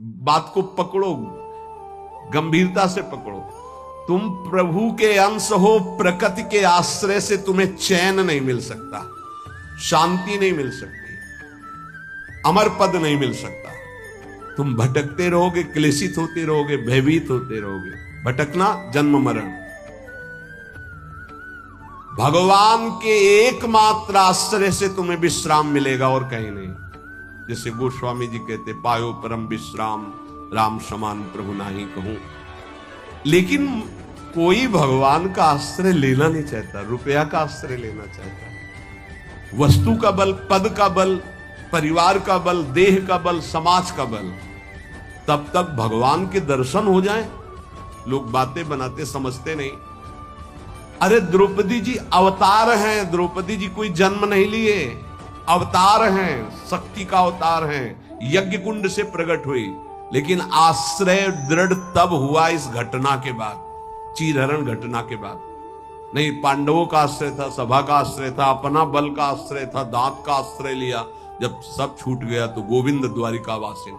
बात को पकड़ो, गंभीरता से पकड़ो। तुम प्रभु के अंश हो, प्रकृति के आश्रय से तुम्हें चैन नहीं मिल सकता, शांति नहीं मिल सकती, अमर पद नहीं मिल सकता। तुम भटकते रहोगे, क्लेशित होते रहोगे, भयभीत होते रहोगे। भटकना जन्म मरण। भगवान के एकमात्र आश्रय से तुम्हें विश्राम मिलेगा और कहीं नहीं। जैसे गोस्वामी जी कहते, पायो परम विश्राम, राम समान प्रभु नाही कहूं। लेकिन कोई भगवान का आश्रय लेना नहीं चाहता, रुपया का आश्रय लेना चाहता है। वस्तु का बल, पद का बल, परिवार का बल, देह का बल, समाज का बल। तब तक भगवान के दर्शन हो जाएं, लोग बातें बनाते समझते नहीं। अरे द्रौपदी जी अवतार हैं, द्रौपदी जी कोई जन्म नहीं लिए, अवतार हैं, शक्ति का अवतार हैं, यज्ञ कुंड से प्रकट हुई। लेकिन आश्रय दृढ़ तब हुआ इस घटना के बाद, चीरहरण घटना के बाद। नहीं, पांडवों का आश्रय था, सभा का आश्रय था, अपना बल का आश्रय था, दांत का आश्रय लिया। जब सब छूट गया तो गोविंद द्वारिकावासिन।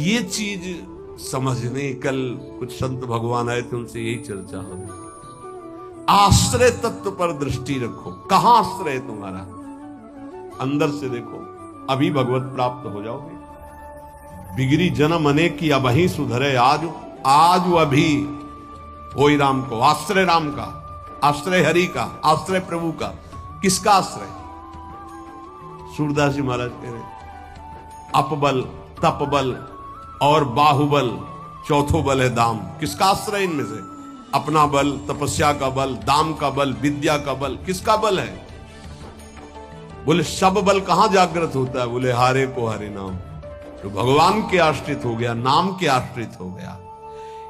ये चीज समझने, कल कुछ संत भगवान आए थे, उनसे यही चर्चा हो रही। आश्रय तत्व पर दृष्टि रखो। कहां आश्रय है तुम्हारा? अंदर से देखो, अभी भगवत प्राप्त हो जाओगे। बिगड़ी जन्म अनेक की अबही सुधरे आज, आज अभी होई राम को। आश्रय राम का, आश्रय हरि का, आश्रय प्रभु का। किसका आश्रय? सूरदास जी महाराज कह रहे, अपबल, तपबल और बाहुबल, चौथो बल है दाम। किसका आश्रय इनमें से? अपना बल, तपस्या का बल, दाम का बल, विद्या का बल। किसका बल है? बोले सब बल कहां जागृत होता है? बोले हारे को हरे नाम। तो भगवान के आश्रित हो गया, नाम के आश्रित हो गया।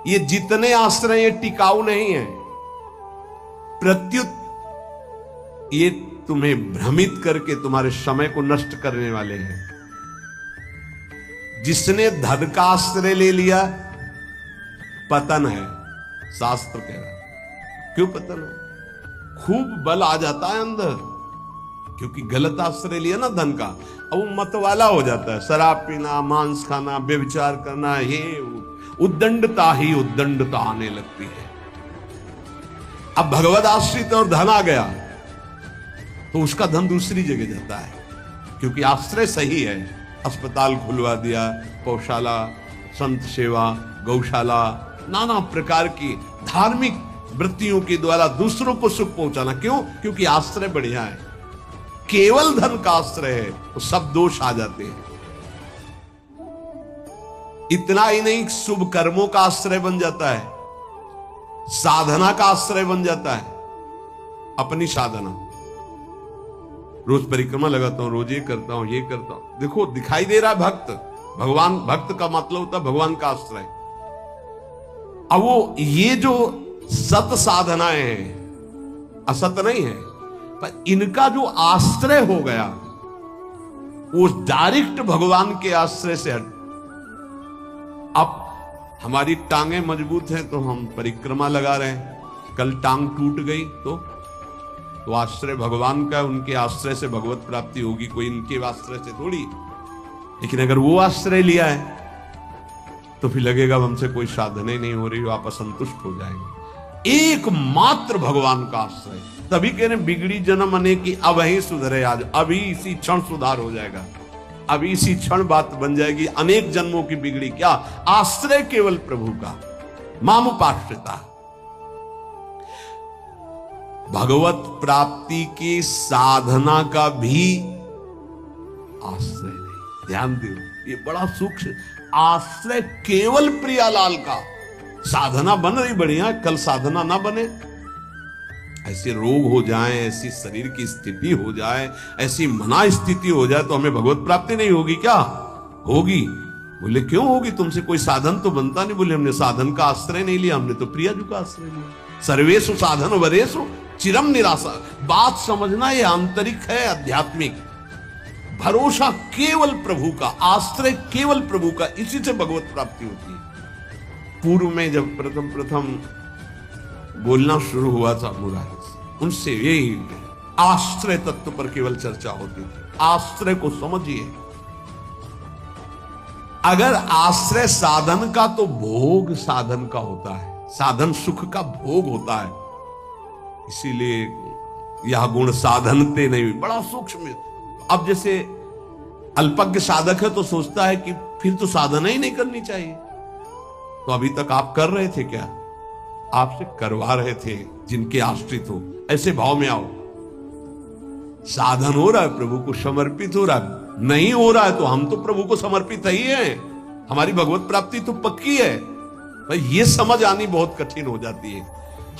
ये जितने आश्रय ये टिकाऊ नहीं है, प्रत्युत ये तुम्हें भ्रमित करके तुम्हारे समय को नष्ट करने वाले हैं। जिसने धन का आश्रय ले लिया, पतन है, शास्त्र कह रहा है। क्यों पतन है? खूब बल आ जाता है अंदर, क्योंकि गलत आश्रय लिया ना धन का। अब वो मत वाला हो जाता है, शराब पीना, मांस खाना, व्यभिचार करना, ये उद्दंडता ही उद्दंडता आने लगती है। अब भगवत आश्रित और धन आ गया तो उसका धन दूसरी जगह जाता है, क्योंकि आश्रय सही है। अस्पताल खुलवा दिया, गौशाला, संत सेवा, गौशाला, नाना प्रकार की धार्मिक वृत्तियों के द्वारा दूसरों को सुख पहुंचाना। क्यों? क्योंकि आश्रय बढ़िया है। केवल धन का आश्रय है तो सब दोष आ जाते हैं। इतना ही नहीं, शुभ कर्मों का आश्रय बन जाता है, साधना का आश्रय बन जाता है। अपनी साधना, रोज परिक्रमा लगाता हूं, रोज ये करता हूं, ये करता हूं। देखो दिखाई दे रहा है भक्त, भगवान। भक्त का मतलब होता है भगवान का आश्रय। अब वो ये जो सत साधनाएं हैं, असत नहीं है, पर इनका जो आश्रय हो गया वो डायरेक्ट भगवान के आश्रय से हट। अब हमारी टांगे मजबूत हैं तो हम परिक्रमा लगा रहे हैं, कल टांग टूट गई तो आश्रय भगवान का, उनके आश्रय से भगवत प्राप्ति होगी, कोई इनके आश्रय से थोड़ी। लेकिन अगर वो आश्रय लिया है तो फिर लगेगा हमसे कोई साधना ही नहीं हो रही, आप असंतुष्ट हो जाएंगे। एकमात्र भगवान का आश्रय। तभी कह रहे बिगड़ी जन्म अनेक की अबही सुधरे आज। अभी इसी क्षण सुधार हो जाएगा, अभी इसी क्षण बात बन जाएगी। अनेक जन्मों की बिगड़ी क्या? आश्रय केवल प्रभु का, मामुपाश्रिता। भगवत प्राप्ति की साधना का भी आश्रय नहीं। ध्यान दो, ये बड़ा सूक्ष्म। आश्रय केवल प्रियालाल का। साधना बन रही बढ़िया, कल साधना ना बने, ऐसे रोग हो जाए, ऐसी शरीर की स्थिति हो जाए, ऐसी मना स्थिति हो जाए तो हमें भगवत प्राप्ति नहीं होगी क्या? होगी। बोले क्यों होगी? तुमसे कोई साधन तो बनता नहीं। बोले हमने साधन का आश्रय नहीं लिया, हमने तो प्रियाजू का आश्रय लिया। सर्वेषु साधन वरेषु चिरम निराशा। बात समझना, ये आंतरिक है, आध्यात्मिक। भरोसा केवल प्रभु का, आश्रय केवल प्रभु का, इसी से भगवत प्राप्ति होती है। पूर्व में जब प्रथम बोलना शुरू हुआ था मुरारी से, उनसे यही आश्रय तत्व पर केवल चर्चा होती थी। आश्रय को समझिए। अगर आश्रय साधन का तो भोग साधन का होता है, साधन सुख का भोग होता है। इसीलिए यह गुण साधनते नहीं, बड़ा सूक्ष्म। अब जैसे अल्पज्ञ साधक है तो सोचता है कि फिर तो साधना ही नहीं करनी चाहिए। तो अभी तक आप कर रहे थे क्या? आपसे करवा रहे थे जिनके आश्रित हो। ऐसे भाव में आओ। साधन हो रहा है, प्रभु को समर्पित हो रहा है। नहीं हो रहा है तो हम तो प्रभु को समर्पित ही हैं। हमारी भगवत प्राप्ति तो पक्की है। भाई ये समझ आनी बहुत कठिन हो जाती है।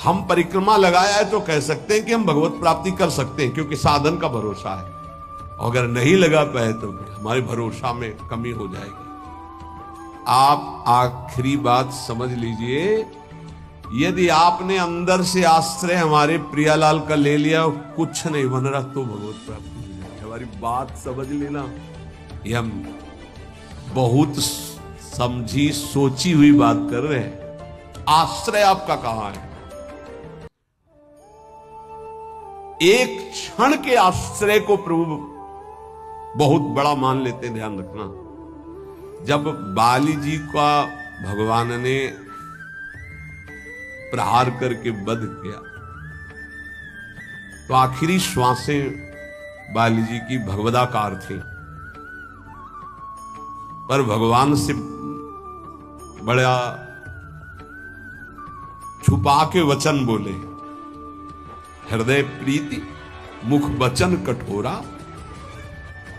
हम परिक्रमा लगाया है तो कह सकते हैं कि हम भगवत प्राप्ति कर सकते हैं, क्योंकि साधन का भरोसा है। अगर नहीं लगा पाए तो हमारे भरोसा में कमी हो जाएगी। आप आखिरी बात समझ लीजिए, यदि आपने अंदर से आश्रय हमारे प्रियालाल का ले लिया, कुछ नहीं बन रहा, तो भगवत प्राप्ति हो जाएगी। हमारी बात समझ लेना। ये हम बहुत समझी सोची हुई बात कर रहे हैं। आश्रय आपका कहां है? एक क्षण के आश्रय को प्रभु बहुत बड़ा मान लेते, ध्यान रखना। जब बाली जी का भगवान ने प्रहार करके वध किया तो आखिरी श्वासें बाली जी की भगवदाकार थी, पर भगवान से बड़ा छुपा के वचन बोले। हृदय प्रीति मुख वचन कठोरा।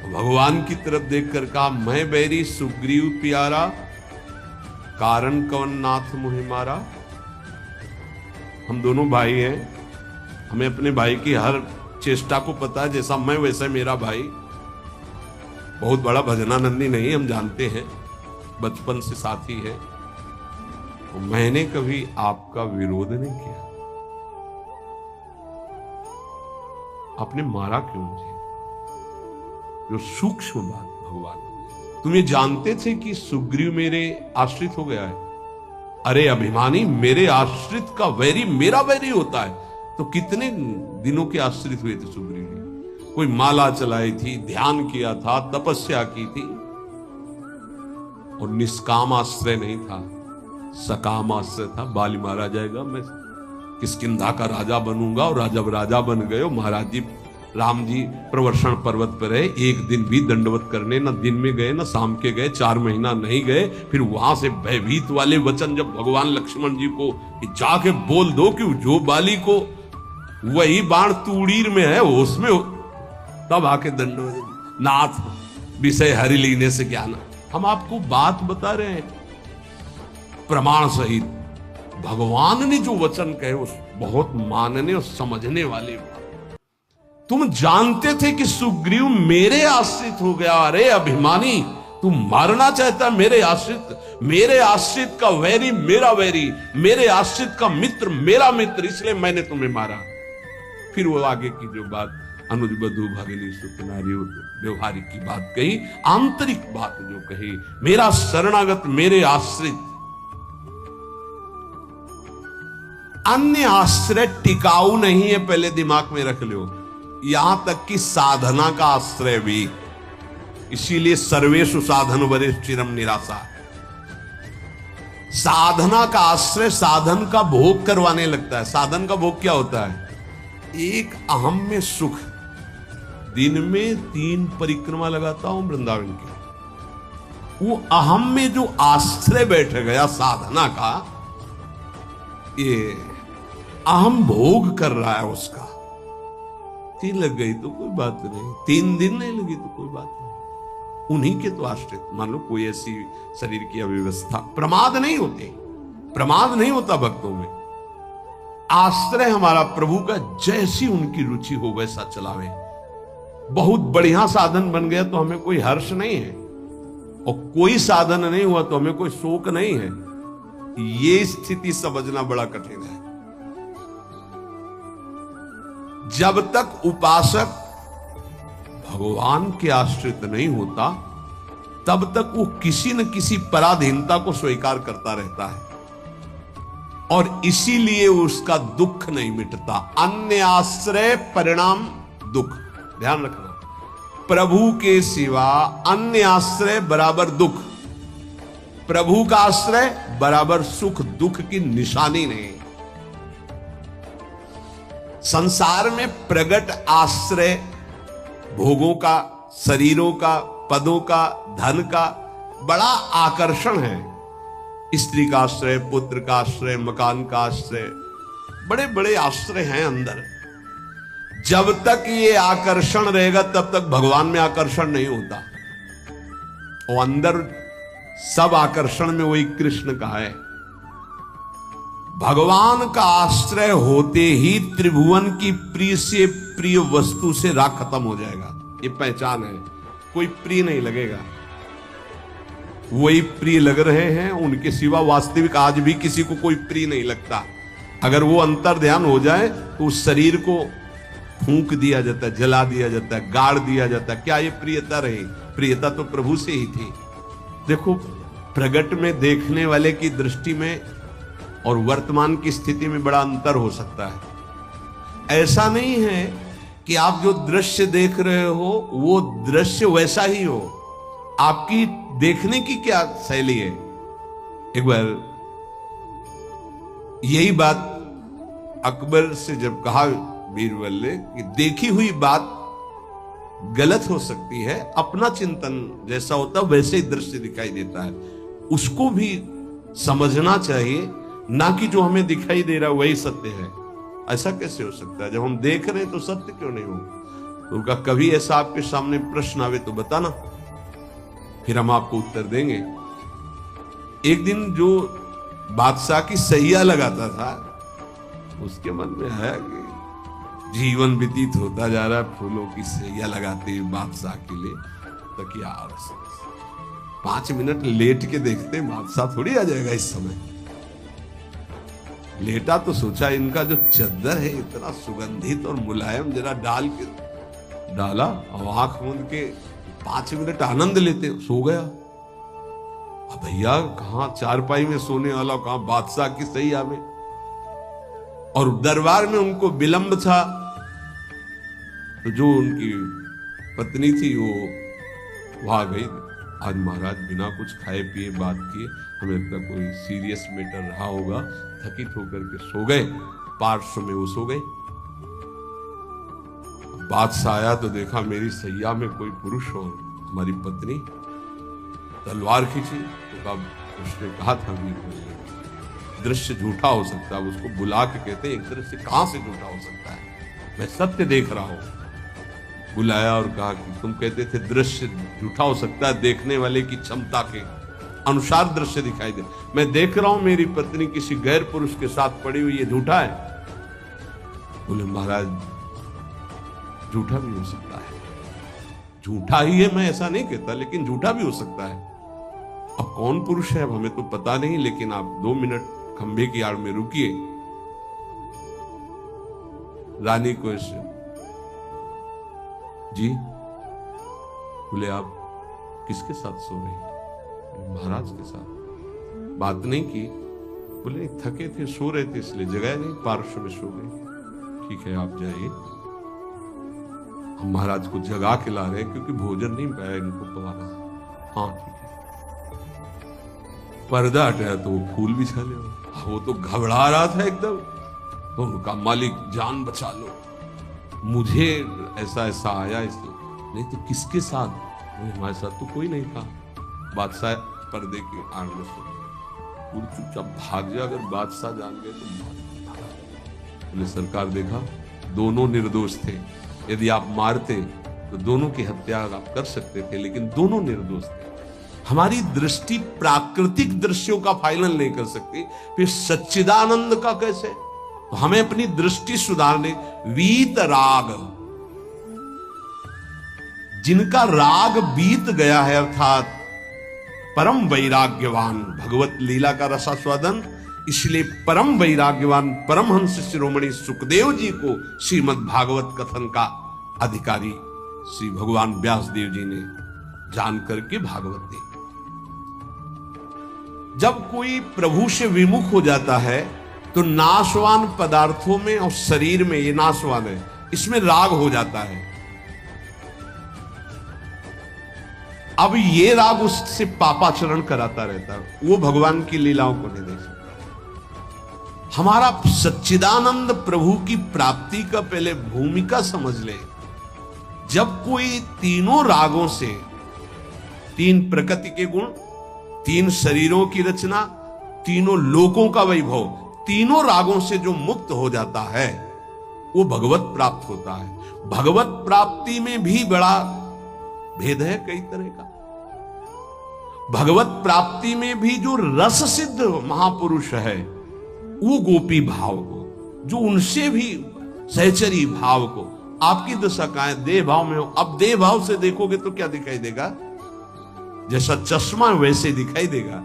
भगवान की तरफ देखकर कहा, मैं बैरी सुग्रीव प्यारा, कारण कवन नाथ मुहि मारा। हम दोनों भाई हैं, हमें अपने भाई की हर चेष्टा को पता है। जैसा मैं वैसा मेरा भाई। बहुत बड़ा भजनानंदी नहीं, हम जानते हैं, बचपन से साथी है। तो मैंने कभी आपका विरोध नहीं किया। आपने मारा क्यों मुझे? जो सूक्ष्म बात भगवान, तुम ये जानते थे कि सुग्रीव मेरे आश्रित हो गया है? अरे अभिमानी, मेरे आश्रित का वैरी मेरा वैरी होता है। तो कितने दिनों के आश्रित हुए थे सुग्रीव जी? कोई माला चलाई थी, ध्यान किया था, तपस्या की थी, और निष्काम आश्रय नहीं था, सकाम आश्रय था। बाली मारा जाएगा, मैं किष्किंधा का राजा बनूंगा। और जब राजा बन गए, महाराज जी राम जी प्रवर्षण पर्वत पर रहे, एक दिन भी दंडवत करने न दिन में गए न शाम के गए, 4 महीना नहीं गए। फिर वहां से भयभीत वाले वचन जब भगवान लक्ष्मण जी को जाके बोल दो कि जो बाली को वही बाण तूड़ीर में है उसमें, तब आके दंडवत। नाथ विषय हरि लीने से ज्ञान। हम आपको बात बता रहे हैं प्रमाण सहित। भगवान ने जो वचन कहे उस बहुत मानने और समझने वाले। तुम जानते थे कि सुग्रीव मेरे आश्रित हो गया। अरे अभिमानी, तू मारना चाहता मेरे आश्रित का वैरी मेरा वैरी, मेरे आश्रित का मित्र मेरा मित्र, इसलिए मैंने तुम्हें मारा। फिर वो आगे की जो बात अनुज बधु भगिनी सुख नारी व्यवहारिक की बात कही, आंतरिक बात जो कही, मेरा शरणागत मेरे आश्रित। अन्य आश्रय टिकाऊ नहीं है, पहले दिमाग में रख लो। यहां तक कि साधना का आश्रय भी। इसीलिए सर्वेषु साधन वरिष्ठ चिरम निराशा। साधना का आश्रय साधन का भोग करवाने लगता है। साधन का भोग क्या होता है? एक अहम में सुख। दिन में 3 परिक्रमा लगाता हूं वृंदावन की, वो अहम में जो आश्रय बैठ गया साधना का, ये अहम भोग कर रहा है उसका। 3 लग गई तो कोई बात नहीं, 3 दिन नहीं लगी तो कोई बात नहीं। उन्हीं के तो आश्रित। मान लो कोई ऐसी शरीर की अव्यवस्था, प्रमाद नहीं होते, प्रमाद नहीं होता भक्तों में। आश्रय हमारा प्रभु का, जैसी उनकी रुचि हो वैसा चलावे। बहुत बढ़िया साधन बन गया तो हमें कोई हर्ष नहीं है, और कोई साधन नहीं हुआ तो हमें कोई शोक नहीं है। ये स्थिति समझना बड़ा कठिन है। जब तक उपासक भगवान के आश्रित नहीं होता, तब तक वो किसी न किसी पराधीनता को स्वीकार करता रहता है, और इसीलिए उसका दुख नहीं मिटता। अन्य आश्रय परिणाम दुख। ध्यान रखना, प्रभु के सिवा अन्य आश्रय बराबर दुख। प्रभु का आश्रय बराबर सुख दुख की निशानी नहीं। संसार में प्रगट आश्रय भोगों का, शरीरों का, पदों का, धन का बड़ा आकर्षण है। स्त्री का आश्रय, पुत्र का आश्रय, मकान का आश्रय, बड़े बड़े आश्रय हैं अंदर। जब तक ये आकर्षण रहेगा तब तक भगवान में आकर्षण नहीं होता। वो अंदर सब आकर्षण में वही कृष्ण का है। भगवान का आश्रय होते ही त्रिभुवन की प्रिय से प्रिय वस्तु से राग खत्म हो जाएगा। ये पहचान है, कोई प्रिय नहीं लगेगा। वही प्रिय लग रहे हैं, उनके सिवा वास्तविक आज भी किसी को कोई प्रिय नहीं लगता। अगर वो अंतर ध्यान हो जाए तो उस शरीर को फूंक दिया जाता है, जला दिया जाता है, गाड़ दिया जाता है। क्या ये प्रियता रही? प्रियता तो प्रभु से ही थी। देखो, प्रगट में देखने वाले की दृष्टि में और वर्तमान की स्थिति में बड़ा अंतर हो सकता है। ऐसा नहीं है कि आप जो दृश्य देख रहे हो वो दृश्य वैसा ही हो। आपकी देखने की क्या शैली है? एक बार यही बात अकबर से जब कहा बीरबल ने कि देखी हुई बात गलत हो सकती है, अपना चिंतन जैसा होता है वैसे ही दृश्य दिखाई देता है, उसको भी समझना चाहिए, ना कि जो हमें दिखाई दे रहा है वही सत्य है। ऐसा कैसे हो सकता है? जब हम देख रहे हैं तो सत्य क्यों नहीं हो? तो उनका कभी ऐसा आपके सामने प्रश्न आवे तो बताना, फिर हम आपको उत्तर देंगे। एक दिन जो बादशाह की सैया लगाता था, उसके मन में है कि जीवन व्यतीत होता जा रहा है फूलों की सैया लगाते हुए बादशाह के लिए, तो क्या 5 मिनट लेट के देखते बादशाह थोड़ी आ जाएगा इस समय। लेटा तो सोचा इनका जो चद्दर है इतना सुगंधित और मुलायम, जरा डाला और आंख मूंद के 5 मिनट आनंद लेते, सो गया। अब भैया कहां चारपाई में सोने वाला, कहां बादशाह की सैया में। और दरबार में उनको विलंब था, तो जो उनकी पत्नी थी वो वहां गई। आज महाराज बिना कुछ खाए पिए बात किए, हमें लगता कोई सीरियस मैटर रहा होगा, थकित होकर के सो गए। पार्श्व में वो सो गए। बादशाह आया तो देखा मेरी सैया में कोई पुरुष और हमारी पत्नी, तलवार खींची। तो कब उसने कहा था दृश्य झूठा हो सकता है, उसको बुला के कहते एक दृश्य कहां से झूठा हो सकता है, मैं सत्य देख रहा हूं। बुलाया और कहा कि तुम कहते थे दृश्य झूठा हो सकता है, देखने वाले की क्षमता के अनुसार दृश्य दिखाई दे। मैं देख रहा हूं मेरी पत्नी किसी गैर पुरुष के साथ पड़ी हुई, ये झूठा है? बोले महाराज झूठा भी हो सकता है। झूठा ही है मैं ऐसा नहीं कहता, लेकिन झूठा भी हो सकता है। अब कौन पुरुष है अब हमें तो पता नहीं, लेकिन आप 2 मिनट खंभे की आड़ में रुकिए। रानी को जी बोले आप किसके साथ सो रहे हैं? महाराज के साथ। बात नहीं की? बोले थके थे, सो रहे थे इसलिए जगह नहीं, पार्श्व में सो गए। ठीक है आप जाइए, हम महाराज को जगा के ला रहे हैं क्योंकि भोजन नहीं पाया इनको पवाना। हाँ ठीक है। पर्दा हटाया तो वो फूल बिछा ले। वो तो घबरा रहा था एकदम। तो उनका मालिक जान बचा लो, मुझे ऐसा ऐसा आया इसलिए। नहीं तो किसके साथ? हमारे साथ तो कोई नहीं था। बादशाह पर्दे की आड़ में सो, चुपचाप भाग जा, अगर बादशाह जान गए तो बोले सरकार देखा दोनों निर्दोष थे, यदि आप मारते तो दोनों की हत्या आप कर सकते थे, लेकिन दोनों निर्दोष थे। हमारी दृष्टि प्राकृतिक दृश्यों का फाइनल नहीं कर सकती, फिर सच्चिदानंद का कैसे? तो हमें अपनी दृष्टि सुधारने, वीत राग, जिनका राग बीत गया है, अर्थात परम वैराग्यवान, भगवत लीला का रसास्वादन, इसलिए परम वैराग्यवान परमहंस शिरोमणि सुखदेव जी को श्रीमद् भागवत कथन का अधिकारी श्री भगवान व्यासदेव जी ने जान करके भागवत दी। जब कोई प्रभु से विमुख हो जाता है तो नाशवान पदार्थों में और शरीर में, ये नाशवान है, इसमें राग हो जाता है। अब ये राग उससे पापाचरण कराता रहता है, वो भगवान की लीलाओं को नहीं देख सकता। हमारा सच्चिदानंद प्रभु की प्राप्ति का पहले भूमिका समझ ले। जब कोई तीनों रागों से, तीन प्रकृति के गुण, तीन शरीरों की रचना, तीनों लोकों का वैभव, तीनों रागों से जो मुक्त हो जाता है वो भगवत प्राप्त होता है। भगवत प्राप्ति में भी बड़ा भेद है कई तरह का। भगवत प्राप्ति में भी जो रस सिद्ध महापुरुष है वो गोपी भाव को, जो उनसे भी सहचरी भाव को, आपकी दशा कहां है? देह भाव में हो। अब देह भाव से देखोगे तो क्या दिखाई देगा? जैसा चश्मा वैसे दिखाई देगा।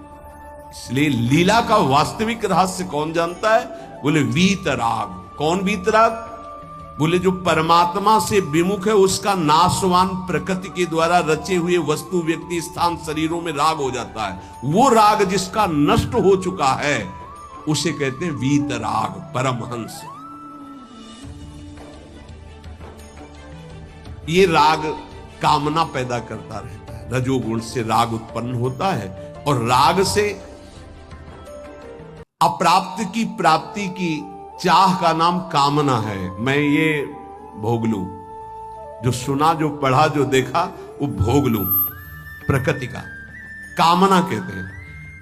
इसलिए लीला का वास्तविक रहस्य कौन जानता है? बोले वीतराग। कौन वीतराग? बोले जो परमात्मा से विमुख है उसका नाशवान प्रकृति के द्वारा रचे हुए वस्तु, व्यक्ति, स्थान, शरीरों में राग हो जाता है। वो राग जिसका नष्ट हो चुका है उसे कहते हैं वीतराग, परमहंस। ये राग कामना पैदा करता रहता है। रजोगुण से राग उत्पन्न होता है और राग से अप्राप्त की प्राप्ति की चाह का नाम कामना है। मैं ये भोग लूं, जो सुना, जो पढ़ा, जो देखा वो भोग लूं, प्रकृति का कामना कहते हैं।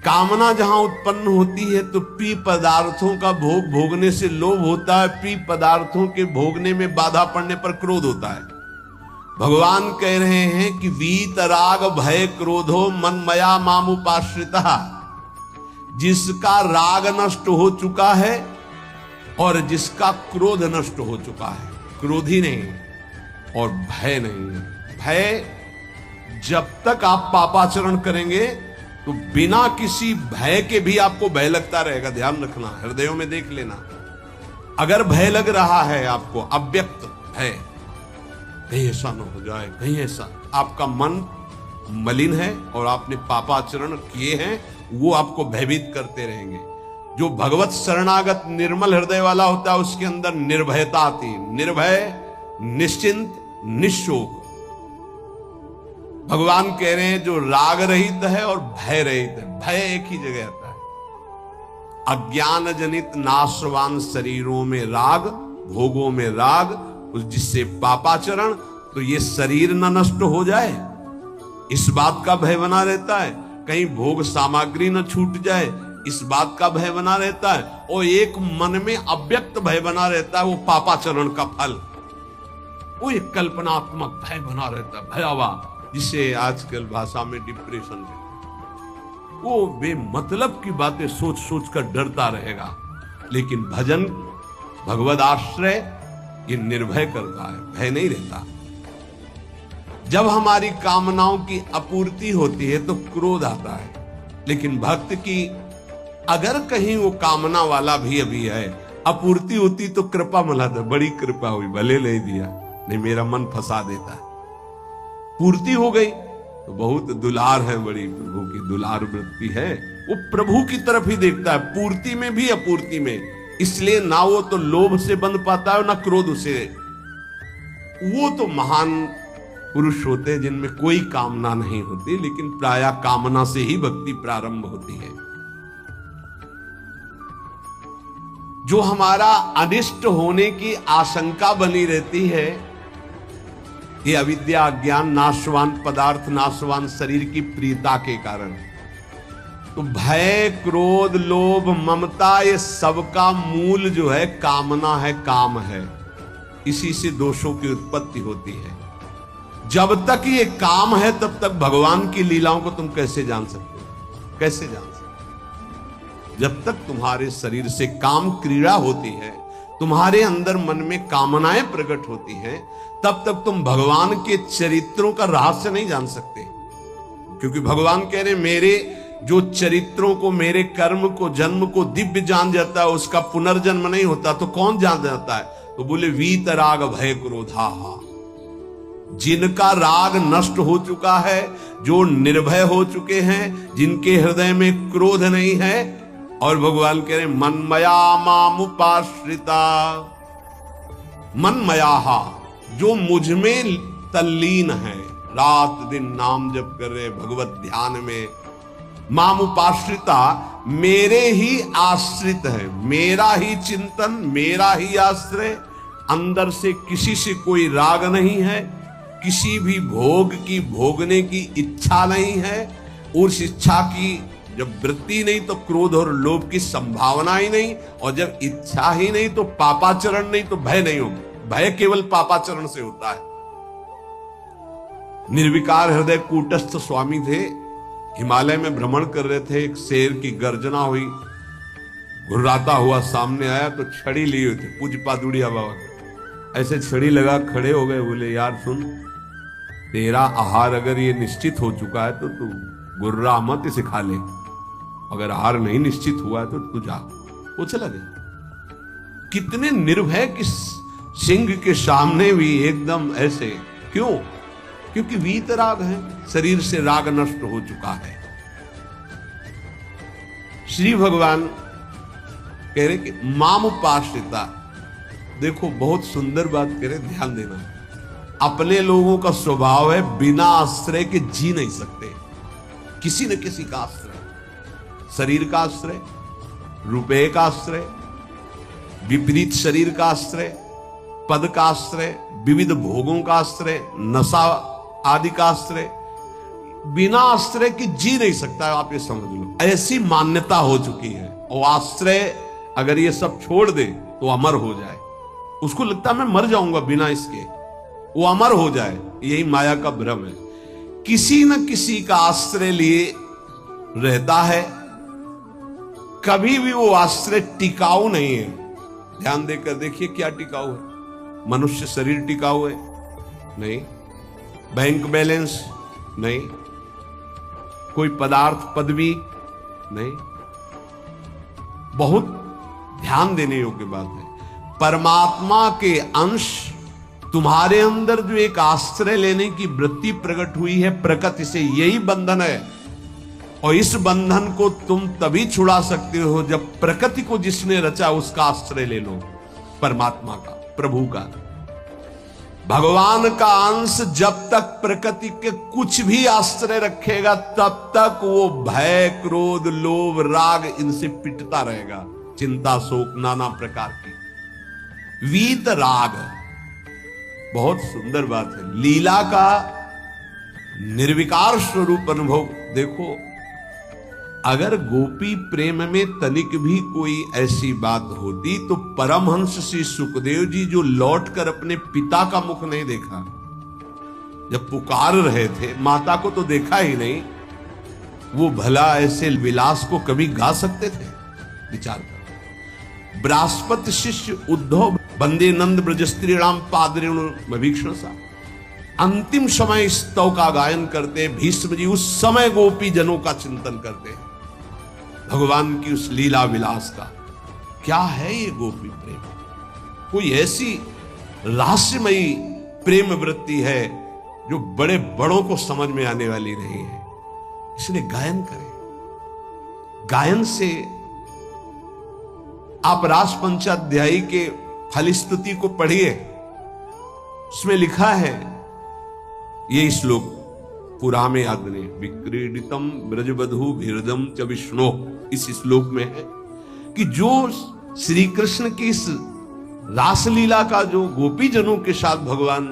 कामना जहां उत्पन्न होती है तो प्रिय पदार्थों का भोग भोगने से लोभ होता है, प्रिय पदार्थों के भोगने में बाधा पड़ने पर क्रोध होता है। भगवान कह रहे हैं कि वीतराग भय क्रोधो मनमया मामुपाश्रिता। जिसका राग नष्ट हो चुका है और जिसका क्रोध नष्ट हो चुका है, क्रोधी नहीं और भय नहीं। भय, जब तक आप पापाचरण करेंगे तो बिना किसी भय के भी आपको भय लगता रहेगा। ध्यान रखना, हृदयों में देख लेना। अगर भय लग रहा है आपको, अव्यक्त भय, कहीं ऐसा न हो जाए, कहीं ऐसा, आपका मन मलिन है और आपने पापाचरण किए हैं, वो आपको भयभीत करते रहेंगे। जो भगवत शरणागत निर्मल हृदय वाला होता है उसके अंदर निर्भयता आती है। निर्भय, निश्चिंत, निशोक। भगवान कह रहे हैं जो राग रहित है और भय रहित है। भय एक ही जगह आता है। अज्ञान जनित नाशवान शरीरों में राग, भोगों में राग, जिससे पापाचरण, तो ये शरीर न नष्ट हो जाए इस बात का भय बना रहता है। कहीं भोग सामग्री न छूट जाए इस बात का भय बना रहता है। और एक मन में अव्यक्त भय बना रहता है, वो पापाचरण का फल। वो एक कल्पनात्मक भय बना रहता है, भयावह, जिसे आजकल भाषा में डिप्रेशन कहते हैं। वो बेमतलब की बातें सोच सोच कर डरता रहेगा। लेकिन भजन, भगवद आश्रय, ये निर्भय करता है, भय नहीं रहता। जब हमारी कामनाओं की अपूर्ति होती है तो क्रोध आता है। लेकिन भक्त की अगर कहीं वो कामना वाला भी अभी है, अपूर्ति होती तो कृपा मिलाता, बड़ी कृपा हुई, भले ले दिया, नहीं मेरा मन फंसा देता। पूर्ति हो गई तो बहुत दुलार है, बड़ी प्रभु की दुलार वृत्ति है। वो प्रभु की तरफ ही देखता है, पूर्ति में भी अपूर्ति में। इसलिए ना वो तो लोभ से बंध पाता है ना क्रोध से। वो तो महान पुरुष होते हैं जिनमें कोई कामना नहीं होती, लेकिन प्रायः कामना से ही भक्ति प्रारंभ होती है। जो हमारा अनिष्ट होने की आशंका बनी रहती है, ये अविद्या, अज्ञान, नाशवान पदार्थ, नाशवान शरीर की प्रियता के कारण। तो भय, क्रोध, लोभ, ममता, ये सबका मूल जो है कामना है, काम है। इसी से दोषों की उत्पत्ति होती है। जब तक ये काम है तब तक भगवान की लीलाओं को तुम कैसे जान सकते हो? कैसे जान सकते हो? जब तक तुम्हारे शरीर से काम क्रीड़ा होती है, तुम्हारे अंदर मन में कामनाएं प्रकट होती हैं, तब तक तुम भगवान के चरित्रों का रहस्य नहीं जान सकते। क्योंकि भगवान कह रहे मेरे जो चरित्रों को, मेरे कर्म को, जन्म को दिव्य जान जाता है, उसका पुनर्जन्म नहीं होता, तो कौन जान जाता है? तो बोले वीतराग भय क्रोधा। जिनका राग नष्ट हो चुका है, जो निर्भय हो चुके हैं, जिनके हृदय में क्रोध नहीं है, और भगवान कह रहे मनमया मामुपाश्रिता। मनमया, जो मुझ में तल्लीन है, रात दिन नाम जप कर रहे, भगवत ध्यान में। माम उपाश्रिता, मेरे ही आश्रित है, मेरा ही चिंतन, मेरा ही आश्रय। अंदर से किसी से कोई राग नहीं है, किसी भी भोग की भोगने की इच्छा नहीं है। उस इच्छा की जब वृत्ति नहीं तो क्रोध और लोभ की संभावना ही नहीं, और जब इच्छा ही नहीं तो पापाचरण नहीं तो भय नहीं होगा। भय केवल पापाचरण से होता है। निर्विकार हृदय कूटस्थ स्वामी थे, हिमालय में भ्रमण कर रहे थे। एक शेर की गर्जना हुई, घुर्राता हुआ सामने आया तो छड़ी लिए हुए थे पूज्य पादुड़िया बाबा। ऐसे छड़ी लगा खड़े हो गए, बोले यार सुन, तेरा आहार अगर ये निश्चित हो चुका है तो तू गुर्रा मत इसे खा ले, अगर आहार नहीं निश्चित हुआ है तो तू जा। वो चला गया। कितने निर्भय कि सिंह के सामने भी एकदम ऐसे। क्यों? क्योंकि वीतराग है, शरीर से राग नष्ट हो चुका है। श्री भगवान कह रहे कि माम उपाश्रिता। देखो बहुत सुंदर बात कह रहे, ध्यान देना। अपने लोगों का स्वभाव है बिना आश्रय के जी नहीं सकते। किसी न किसी का आश्रय, शरीर का आश्रय, रुपए का आश्रय, विपरीत शरीर का आश्रय, पद का आश्रय, विविध भोगों का आश्रय, नशा आदि का आश्रय। बिना आश्रय के जी नहीं सकता है, आप ये समझ लो। ऐसी मान्यता हो चुकी है। और आश्रय अगर ये सब छोड़ दे तो अमर हो जाए। उसको लगता है मैं मर जाऊंगा बिना इसके, वो अमर हो जाए। यही माया का भ्रम है। किसी न किसी का आश्रय लिए रहता है, कभी भी वो आश्रय टिकाऊ नहीं है। ध्यान देकर देखिए क्या टिकाऊ है। मनुष्य शरीर टिकाऊ है? नहीं। Bank balance? नहीं। कोई पदार्थ पदवी? नहीं। बहुत ध्यान देने योग्य बात है। परमात्मा के अंश तुम्हारे अंदर जो एक आश्रय लेने की वृत्ति प्रकट हुई है, प्रकृति से, यही बंधन है। और इस बंधन को तुम तभी छुड़ा सकते हो जब प्रकृति को जिसने रचा उसका आश्रय ले लो, परमात्मा का, प्रभु का। भगवान का अंश जब तक प्रकृति के कुछ भी आश्रय रखेगा तब तक वो भय, क्रोध, लोभ, राग इनसे पिटता रहेगा। चिंता, शोक, नाना प्रकार की वीत राग। बहुत सुंदर बात है। लीला का निर्विकार स्वरूप अनुभव देखो। अगर गोपी प्रेम में तनिक भी कोई ऐसी बात होती तो परमहंस श्री सुखदेव जी, जो लौटकर अपने पिता का मुख नहीं देखा, जब पुकार रहे थे, माता को तो देखा ही नहीं, वो भला ऐसे विलास को कभी गा सकते थे? विचार करो। बृहस्पति शिष्य उद्धव बंदे नंद ब्रज स्त्रीराम पादरेणु भीक्षण सा, अंतिम समय स्तव का गायन करते। भीष्म जी उस समय गोपी जनों का चिंतन करते, भगवान की उस लीला विलास का। क्या है ये गोपी प्रेम? कोई ऐसी रहस्यमयी प्रेम वृत्ति है जो बड़े बड़ों को समझ में आने वाली नहीं है। इसलिए गायन करें। गायन से आप रास पंचाध्यायी के फलस्तुति को पढ़िए, उसमें लिखा है ये श्लोक पुरा में याद नहीं, विक्रीडितम ब्रजबधु भीरदम च विष्णु, इस श्लोक में है कि जो श्री कृष्ण की इस रासलीला का जो गोपी जनों के साथ भगवान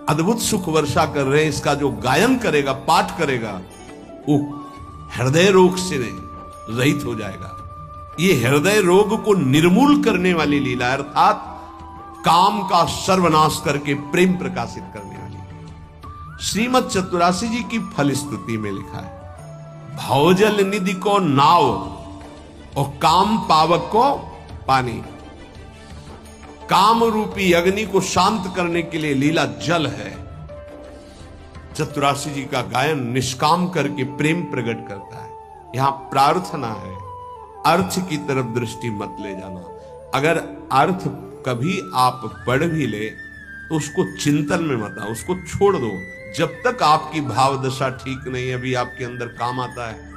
अद्भुत सुख वर्षा कर रहे हैं, इसका जो गायन करेगा, पाठ करेगा, वो हृदय रोग से रहित हो जाएगा। ये हृदय रोग को निर्मूल करने वाली लीला, अर्थात काम का सर्वनाश करके प्रेम प्रकाशित करने वाली। श्रीमद चतुरासी जी की फलस्तुति में लिखा है, भवजल निधि को नाव और काम पावक को पानी। काम रूपी अग्नि को शांत करने के लिए लीला जल है। चतुरासी जी का गायन निष्काम करके प्रेम प्रकट करता है। यहां प्रार्थना है, अर्थ की तरफ दृष्टि मत ले जाना। अगर अर्थ कभी आप पढ़ भी ले तो उसको चिंतन में मत आओ, उसको छोड़ दो। जब तक आपकी भाव दशा ठीक नहीं है, अभी आपके अंदर काम आता है,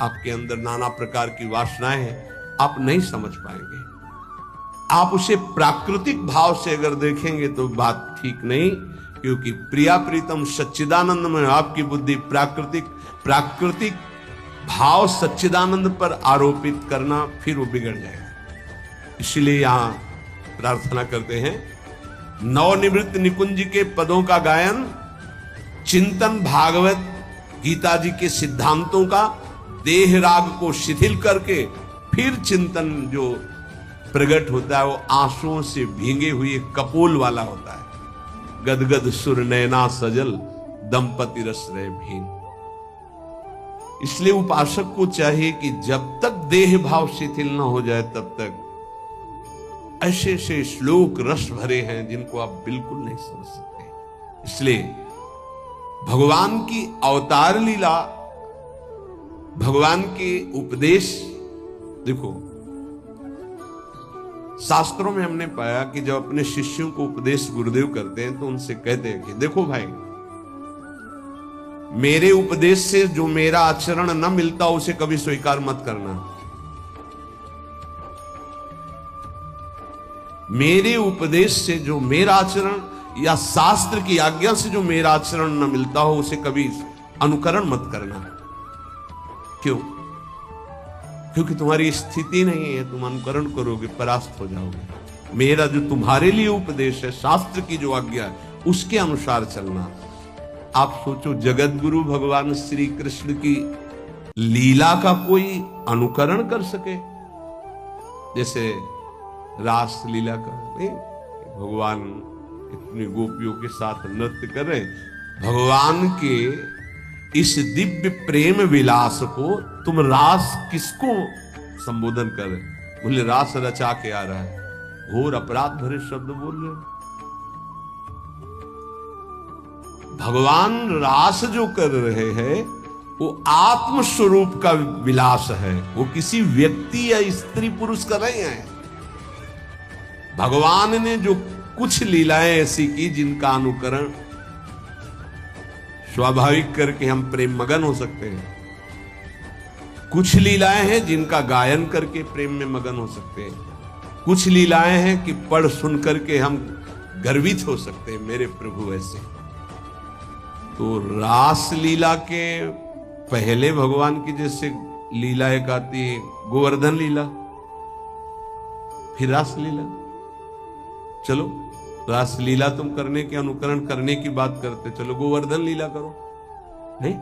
आपके अंदर नाना प्रकार की वासनाएं हैं, आप नहीं समझ पाएंगे। आप उसे प्राकृतिक भाव से अगर देखेंगे तो बात ठीक नहीं, क्योंकि प्रिया प्रीतम सच्चिदानंद में आपकी बुद्धि प्राकृतिक भाव सच्चिदानंद पर आरोपित करना, फिर वो बिगड़ जाएगा। इसलिए यहां प्रार्थना करते हैं, नवनिवृत्त निकुंज के पदों का गायन, चिंतन भागवत गीता जी के सिद्धांतों का, देह राग को शिथिल करके फिर चिंतन जो प्रकट होता है वो आंसुओं से भींगे हुए कपोल वाला होता है। गदगद सुर नैना सजल दंपति रस रहे भीन। इसलिए उपासक को चाहिए कि जब तक देह भाव शिथिल न हो जाए तब तक ऐसे ऐसे श्लोक रस भरे हैं जिनको आप बिल्कुल नहीं समझ सकते। इसलिए भगवान की अवतार लीला, भगवान के उपदेश, देखो शास्त्रों में हमने पाया कि जब अपने शिष्यों को उपदेश गुरुदेव करते हैं तो उनसे कहते हैं कि देखो भाई, मेरे उपदेश से जो मेरा आचरण न मिलता उसे कभी स्वीकार मत करना। मेरे उपदेश से जो मेरा आचरण या शास्त्र की आज्ञा से जो मेरा आचरण न मिलता हो उसे कभी अनुकरण मत करना। क्यों? क्योंकि तुम्हारी स्थिति नहीं है, तुम अनुकरण करोगे परास्त हो जाओगे। मेरा जो तुम्हारे लिए उपदेश है, शास्त्र की जो आज्ञा है, उसके अनुसार चलना। आप सोचो, जगत गुरु भगवान श्री कृष्ण की लीला का कोई अनुकरण कर सके? जैसे रास लीला का नहीं, भगवान इतनी गोपियों के साथ नृत्य कर रहे, भगवान के इस दिव्य प्रेम विलास को तुम रास किसको संबोधन कर रहे? बोले रास रचा के आ रहा है। घोर अपराध भरे शब्द बोल रहे। भगवान रास जो कर रहे हैं वो आत्म स्वरूप का विलास है, वो किसी व्यक्ति या स्त्री पुरुष का नहीं है। भगवान ने जो कुछ लीलाएं ऐसी की जिनका अनुकरण स्वाभाविक करके हम प्रेम मगन हो सकते हैं, कुछ लीलाएं हैं जिनका गायन करके प्रेम में मगन हो सकते हैं, कुछ लीलाएं हैं कि पढ़ सुन करके हम गर्वित हो सकते हैं, मेरे प्रभु ऐसे। तो रास लीला के पहले भगवान की जैसे लीला एक आती है गोवर्धन लीला, फिर रास लीला। चलो रास लीला तुम करने के अनुकरण करने की बात करते, चलो गोवर्धन लीला करो। नहीं,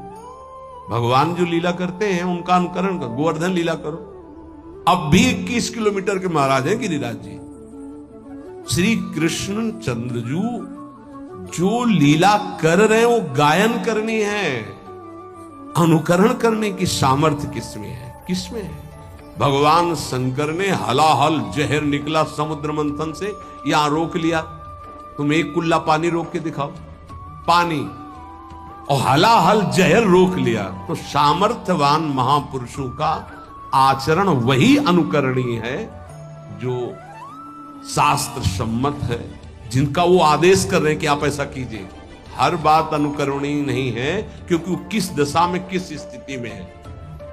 भगवान जो लीला करते हैं उनका अनुकरण करो, गोवर्धन लीला करो। अब भी 21 किलोमीटर के महाराज हैं गिरिराज जी। श्री कृष्ण चंद्रजू जो लीला कर रहे हैं वो गायन करनी है, अनुकरण करने की सामर्थ्य किसमें है? किसमें है? भगवान शंकर ने हलाहल जहर निकला समुद्र मंथन से, यहां रोक लिया, तुम एक कुल्ला पानी रोक के दिखाओ, पानी और हलाहल जहर रोक लिया। तो सामर्थ्यवान महापुरुषों का आचरण वही अनुकरणीय है जो शास्त्र सम्मत है, जिनका वो आदेश कर रहे हैं कि आप ऐसा कीजिए। हर बात अनुकरणीय नहीं है, क्योंकि वो किस दशा में किस स्थिति में है।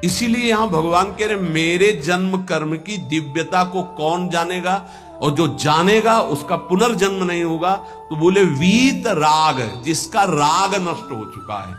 इसीलिए यहां भगवान कह रहे मेरे जन्म कर्म की दिव्यता को कौन जानेगा, और जो जानेगा उसका पुनर्जन्म नहीं होगा। तो बोले वीत राग, जिसका राग नष्ट हो चुका है,